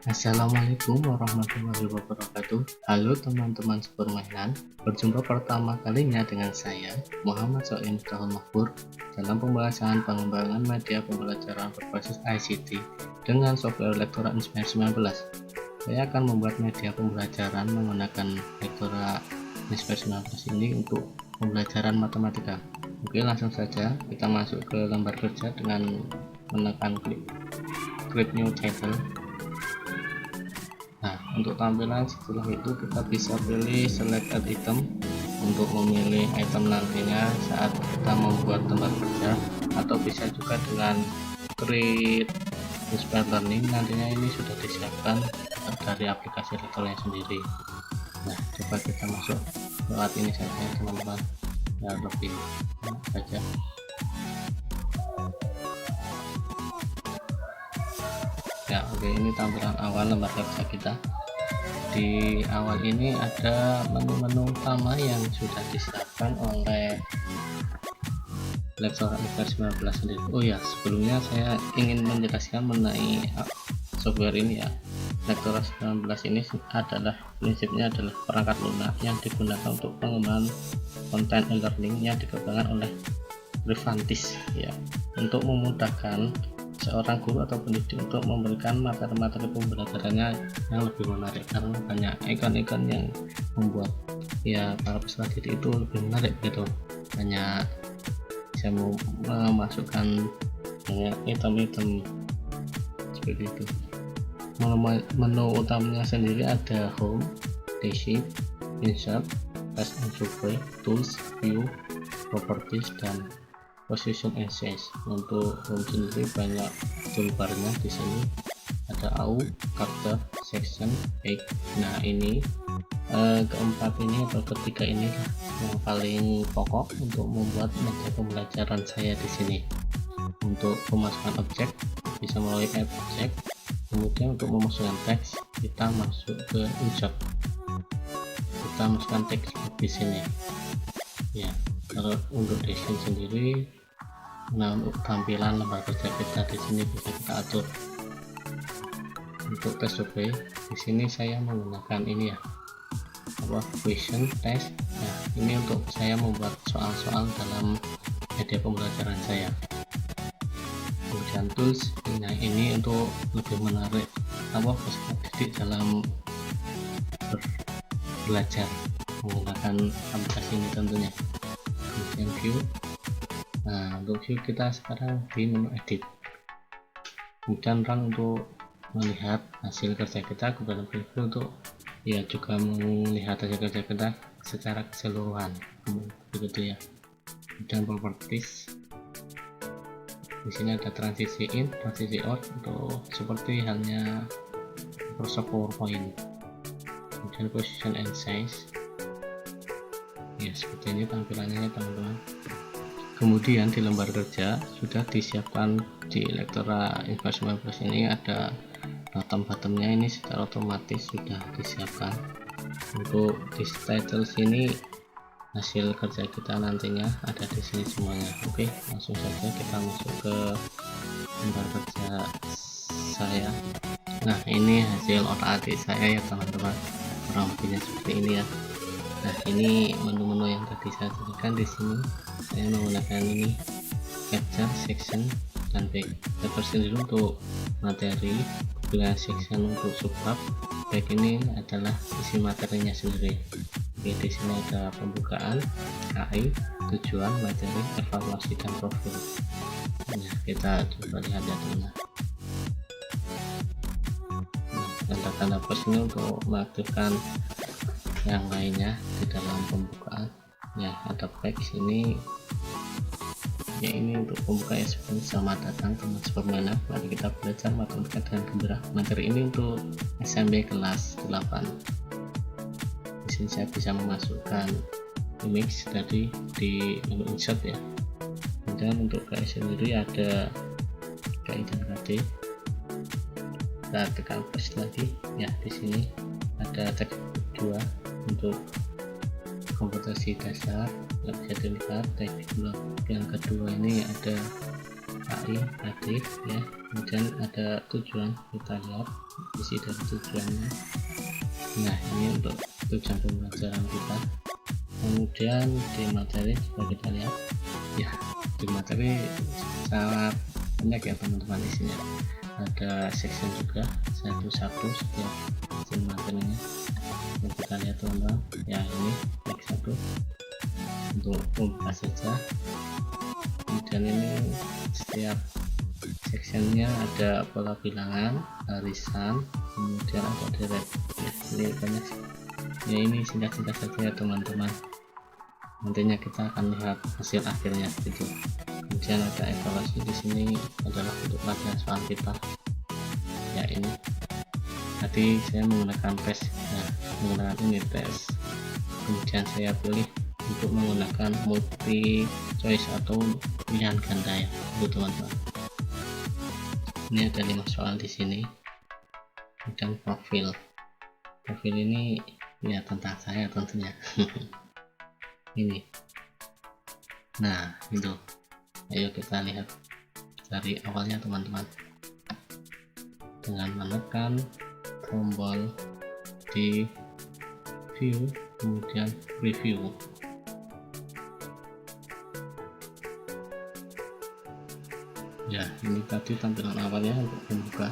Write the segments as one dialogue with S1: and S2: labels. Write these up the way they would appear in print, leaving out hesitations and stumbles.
S1: Assalamualaikum warahmatullahi wabarakatuh. Halo teman-teman sepermainan, berjumpa pertama kalinya dengan saya Muhammad Soim Mahfur dalam pembahasan pengembangan media pembelajaran berbasis ICT dengan software Lektora Inspire 19. Saya akan membuat media pembelajaran menggunakan Lektora Inspire 19 ini untuk pembelajaran matematika. Oke, langsung saja kita masuk ke lembar kerja dengan menekan klik Create New Title. Nah, untuk tampilan setelah itu kita bisa pilih select add item untuk memilih item nantinya saat kita membuat lembar kerja, atau bisa juga dengan create Inspire Learning, nantinya ini sudah disiapkan dari aplikasi Lektornya sendiri. Nah, coba kita masuk lewat ini saja teman-teman, ya lebih saja. Ya, oke, ini tampilan awal lembar kerja kita. Di awal ini ada menu-menu utama yang sudah disiapkan oleh Lektora Inspire 19 sendiri. Oh ya, sebelumnya saya ingin menjelaskan mengenai software ini ya. Lektora 19 ini adalah prinsipnya adalah perangkat lunak yang digunakan untuk pengembangan konten e-learning yang dikembangkan oleh Revantis ya, untuk memudahkan seorang guru atau pendidik untuk memberikan materi-materi pembelajarannya yang lebih menarik, karena banyak ikon-ikon yang membuat ya para peserta didik itu lebih menarik gitu. Banyak bisa memasukkan banyak item-item seperti itu. Menu utamanya sendiri ada home, desktop, insert, test and survey, tools, view, properties, dan position and size. Untuk home sendiri banyak toolbarnya. Di sini ada AU, chapter, section, page. Nah, ini keempat ini atau ketiga ini yang paling pokok untuk membuat media pembelajaran saya di sini. Untuk pemasukan objek bisa melalui add object. Kemudian untuk memasukkan teks kita masuk ke insert. Kita masukkan teks di sini. Ya, kalau untuk desain sendiri, nah untuk tampilan lembar kerja kita di sini bisa kita atur. Untuk tes survei di sini saya menggunakan ini ya, question test. Nah, ini untuk saya membuat soal-soal dalam media pembelajaran saya. Kemudian tools, nah ini untuk lebih menarik peserta didik dalam belajar menggunakan aplikasi ini tentunya. Kemudian view. Nah, untuk view kita sekarang di menu edit. Kemudian run untuk melihat hasil kerja kita, kemudian preview untuk ya juga melihat hasil kerja kita secara keseluruhan begitu ya. Kemudian properties, di sini ada transisi in, transisi out untuk seperti halnya Microsoft PowerPoint. Kemudian position and size, ya seperti ini tampilannya teman-teman. Kemudian di lembar kerja sudah disiapkan di Lektora Inspire 19 ini ada bottom-bottomnya, ini secara otomatis sudah disiapkan. Untuk di title sini hasil kerja kita nantinya ada di sini semuanya. Oke, langsung saja kita masuk ke lembar kerja saya. Nah, ini hasil otak-atik saya ya teman-teman, kurang lebihnya seperti ini ya. Nah, ini menu-menu yang tadi saya tunjukkan. Di sini saya menggunakan ini capture, section, dan back. Capture sendiri untuk materi, kemudian section untuk subbab, back ini adalah isi materinya sendiri. Oke, di sini ada pembukaan, KI, tujuan, materi, evaluasi, dan profil. Nah, kita coba lihat ya teman. Tanda-tanda plus ini untuk mengaktifkan yang lainnya di dalam pembukaan. Ya, ada text ini ya, ini untuk pembuka ya. Selamat datang teman sepermainan, mari kita belajar matematika dengan gembira. Materi ini untuk SMP kelas 8. Di sini saya bisa memasukkan image dari di menu insert ya. Kemudian untuk KI sendiri ada KI dan KD. Kita tekan plus lagi ya. Di sini ada teks 2 untuk komputasi dasar, bisa dilihat teks 2. Yang kedua ini ada AI tadi ya. Kemudian ada tujuan, kita lihat isi dari tujuannya. Nah, ini untuk tujuan pembelajaran kita. Kemudian di materi coba kita lihat ya, di materi sangat banyak ya teman-teman isinya. Ada section juga satu-satu setiap section materinya. Kita lihat teman-teman ya, ini next satu untuk pembuka saja. Kemudian ini setiap sectionnya ada pola bilangan, barisan, kemudian ada deret ya, ini banyak ya. Ini singkat-singkat saja ya teman-teman, nantinya kita akan lihat hasil akhirnya gitu. Kemudian ada evaluasi di sini adalah untuk pelajaran soal kita ya. Ini tadi saya menggunakan tes ya, menggunakan ini tes, kemudian saya pilih untuk menggunakan multi choice atau pilihan ganda ya untuk teman-teman. Ini ada 5 soal di sini. Dan profil ini ya tentang saya tentunya. Ini nah itu, ayo kita lihat dari awalnya teman-teman dengan menekan tombol di view kemudian preview. Ya, ini tadi tampilan awalnya untuk membuka.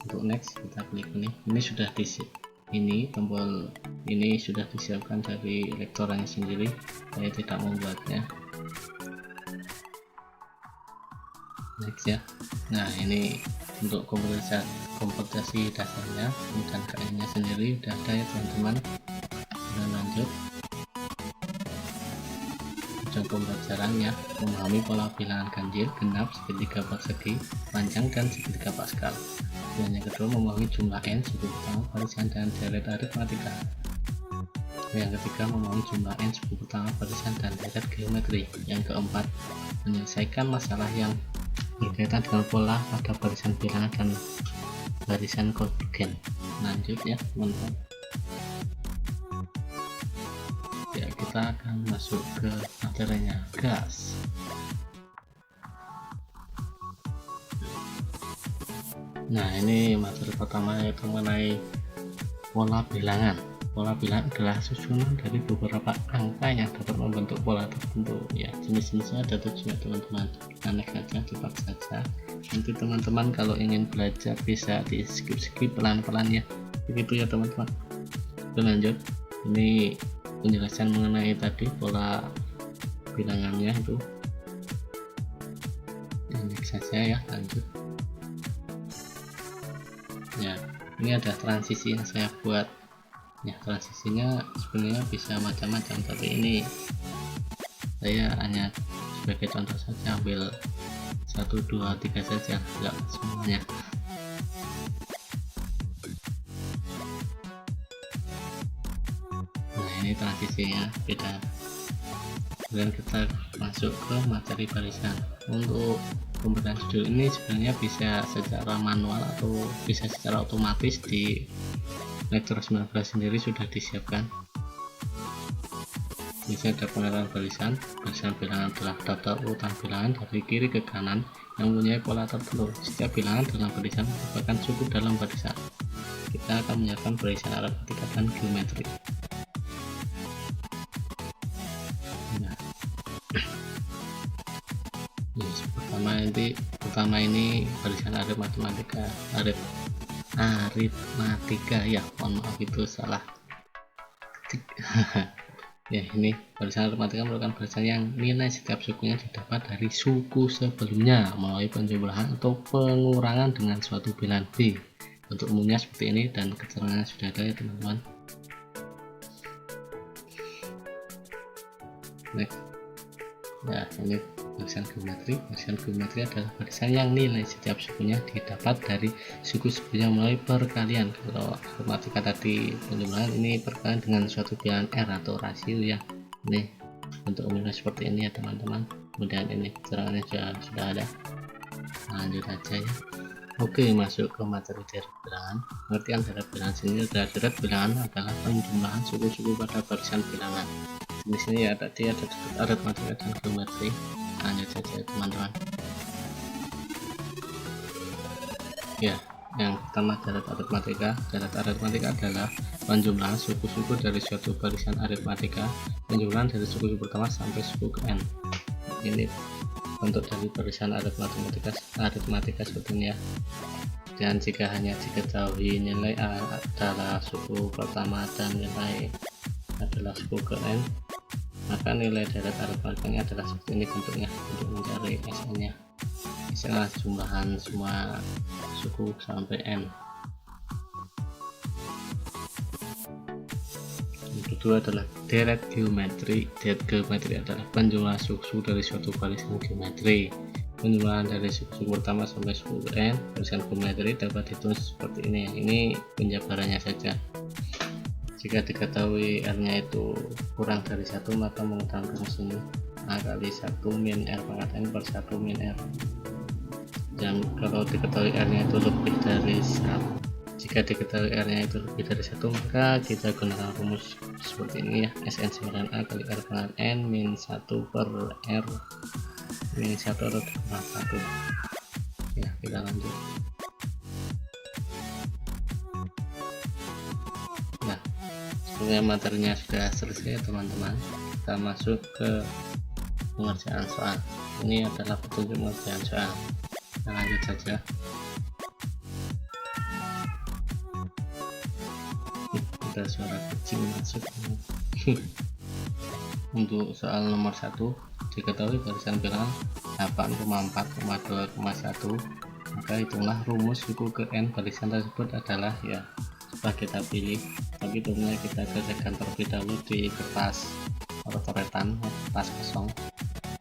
S1: Untuk next kita klik ini sudah ini tombol ini sudah disiapkan dari lektorannya sendiri, saya tidak membuatnya. Next ya. Nah, ini untuk komputasi dasarnya dan KM-nya sendiri udah ada ya teman-teman. Dan lanjut pembelajarannya, memahami pola bilangan ganjil, genap, segitiga persegi, panjang dan segitiga Pascal. Dan yang kedua, memahami jumlah n, suku pertama, barisan dan deret aritmatika. Yang ketiga, memahami jumlah n, suku pertama, barisan dan deret geometri. Yang keempat, menyelesaikan masalah yang berkaitan dengan pola pada barisan bilangan dan barisan konvergen. Lanjut ya teman-teman. Ya, kita akan masuk ke materinya, gas. Nah, ini materi pertama yaitu mengenai pola bilangan. Pola bilangan adalah susunan dari beberapa angka yang dapat membentuk pola tertentu ya. Jenis-jenisnya ada 7 ya teman-teman. Next saja, cepat saja. Nanti teman-teman kalau ingin belajar bisa di skip pelan-pelan ya, begitu ya teman-teman. Lanjut, ini penjelasan mengenai tadi pola bilangannya itu. Next saja ya, lanjut ya. Ini ada transisi yang saya buat ya. Transisinya sebenarnya bisa macam-macam, tapi ini saya hanya sebagai contoh saja, ambil 1, 2, 3 saja, enggak semuanya. Nah, ini transisinya beda. Kemudian kita masuk ke materi barisan. Untuk pemberian judul ini sebenarnya bisa secara manual atau bisa secara otomatis, di Lektor 19 sendiri sudah disiapkan. Bisa ada pengenalan barisan bilangan adalah daftar urutan bilangan dari kiri ke kanan yang mempunyai pola tertentu. Setiap bilangan dalam barisan merupakan suku dalam barisan. Kita akan menyiapkan barisan aritmatika dan geometri. Pertama ini barisan aritmatika ya, mohon maaf itu salah ketik. Ya, ini barisan aritmatika merupakan barisan yang nilai setiap sukunya didapat dari suku sebelumnya melalui penjumlahan atau pengurangan dengan suatu bilangan B. Untuk umumnya seperti ini dan keterangannya sudah ada ya teman-teman. Next ya, ini barisan geometri. Barisan geometri adalah barisan yang nilai setiap sukunya didapat dari suku sebelumnya melalui perkalian. Kalau aritmatika tadi penjumlahan, ini perkalian dengan suatu bilangan R atau rasio ya. Ini untuk umumnya seperti ini ya teman-teman. Kemudian ini keterangannya sudah ada. Lanjut aja ya. Oke, masuk ke materi deret bilangan. Pengertian deret bilangan sini adalah deret bilangan adalah penjumlahan suku-suku pada barisan bilangan. Di sini ya tadi ada aritmatika dan geometri. Lanjut saja teman-teman. Ya, yang pertama syarat aritmatika. Syarat aritmatika adalah penjumlahan suku-suku dari suatu barisan aritmatika, penjumlahan dari suku pertama sampai suku ke n. Ini bentuk dari barisan aritmatika seperti ini ya. Dan jika hanya diketahui nilai A adalah suku pertama dan nilai adalah suku ke n, maka nilai deret aritmatikanya adalah seperti ini bentuknya. Untuk mencari Sn nya, misalnya jumlahan semua suku sampai n. Yang kedua adalah deret geometri. Deret geometri adalah penjumlahan suku dari suatu barisan geometri. Penjumlahan dari suku pertama sampai suku n barisan geometri dapat ditulis seperti ini. Ini penjabarannya saja. Jika diketahui r-nya itu kurang dari 1, maka menggunakan rumus ini A kali 1 min r pangkat n per 1 min r. Dan kalau diketahui r-nya itu lebih dari 1, jika diketahui r-nya itu lebih dari 1, maka kita gunakan rumus seperti ini ya. Sn sama A kali r pangkat n min 1 per r min 1 atau kurang 1. Ya, kita lanjut. Nah, sebenarnya materinya sudah selesai teman-teman. Kita masuk ke pengerjaan soal. Ini adalah petunjuk pengerjaan soal. Kita lanjut saja. Ada suara kucing masuk. Untuk soal nomor 1, diketahui barisan bilangan 8,4,2,1, maka hitunglah rumus suku ke n barisan tersebut adalah ya. Setelah kita pilih, tapi tentunya kita kerjakan terlebih dahulu di kertas coretan, kertas kosong.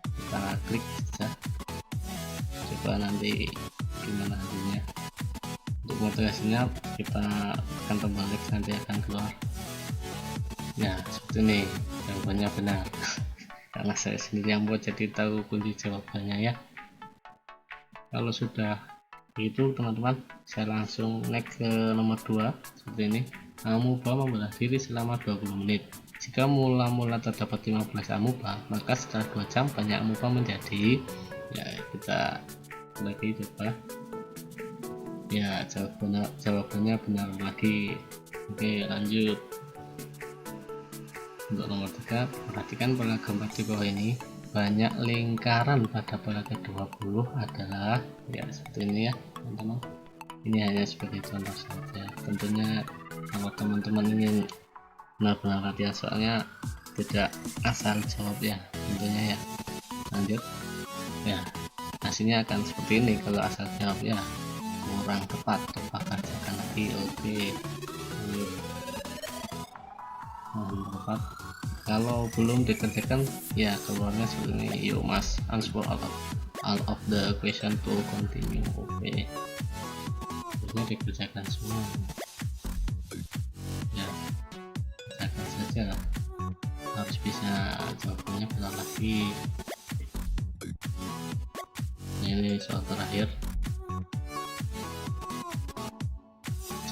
S1: Kita klik saja, coba nanti gimana hasilnya. Untuk motivasinya kita tekan tombol X, nanti akan keluar ya seperti ini. Jawabannya benar karena saya sendiri yang buat, jadi tahu kunci jawabannya ya. Kalau sudah itu teman-teman, saya langsung next ke nomor 2 seperti ini. Amuba membelah diri selama 20 menit. Jika mula-mula terdapat 15 amuba, maka setelah 2 jam banyak amuba menjadi, ya kita lagi coba ya, jawabannya benar lagi. Oke, lanjut. Untuk nomor 3, perhatikan pada gambar di bawah ini. Banyak lingkaran pada pola ke-20 adalah ya seperti ini ya teman-teman. Ini hanya sebagai contoh saja. Tentunya kalau teman-teman ingin benar-benar latihan soalnya tidak asal jawab ya tentunya ya. Lanjut ya, hasilnya akan seperti ini. Kalau asal jawab ya kurang tepat, coba kerjakan lagi. Oke, lanjut. Tepat. Kalau belum dikerjakan ya keluarnya seperti ini. You must answer all of the question to continue. Oke, harusnya dikerjakan semua ya, kerjakan saja lah. Harus bisa jawabannya benar lagi. Ini soal terakhir,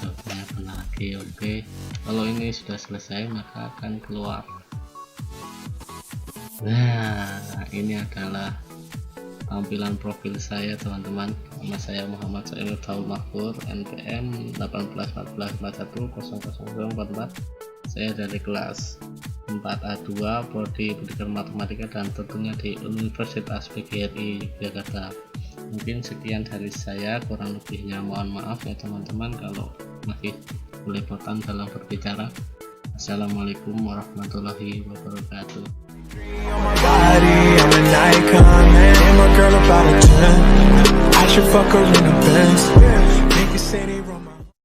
S1: jawabannya benar lagi. Oke, kalau ini sudah selesai maka akan keluar. Nah, ini adalah tampilan profil saya teman-teman. Nama saya Muhammad Saimur Taul Mahfur, NPM 1814410044. Saya dari kelas 4A2 Prodi Pendidikan Matematika dan tentunya di Universitas PGRI Jakarta. Mungkin sekian dari saya, kurang lebihnya mohon maaf ya teman-teman kalau masih belepotan dalam berbicara. Assalamualaikum warahmatullahi wabarakatuh.
S2: On my body, I'm an icon, man. And my girl about a 10. I should fuck her in the Benz.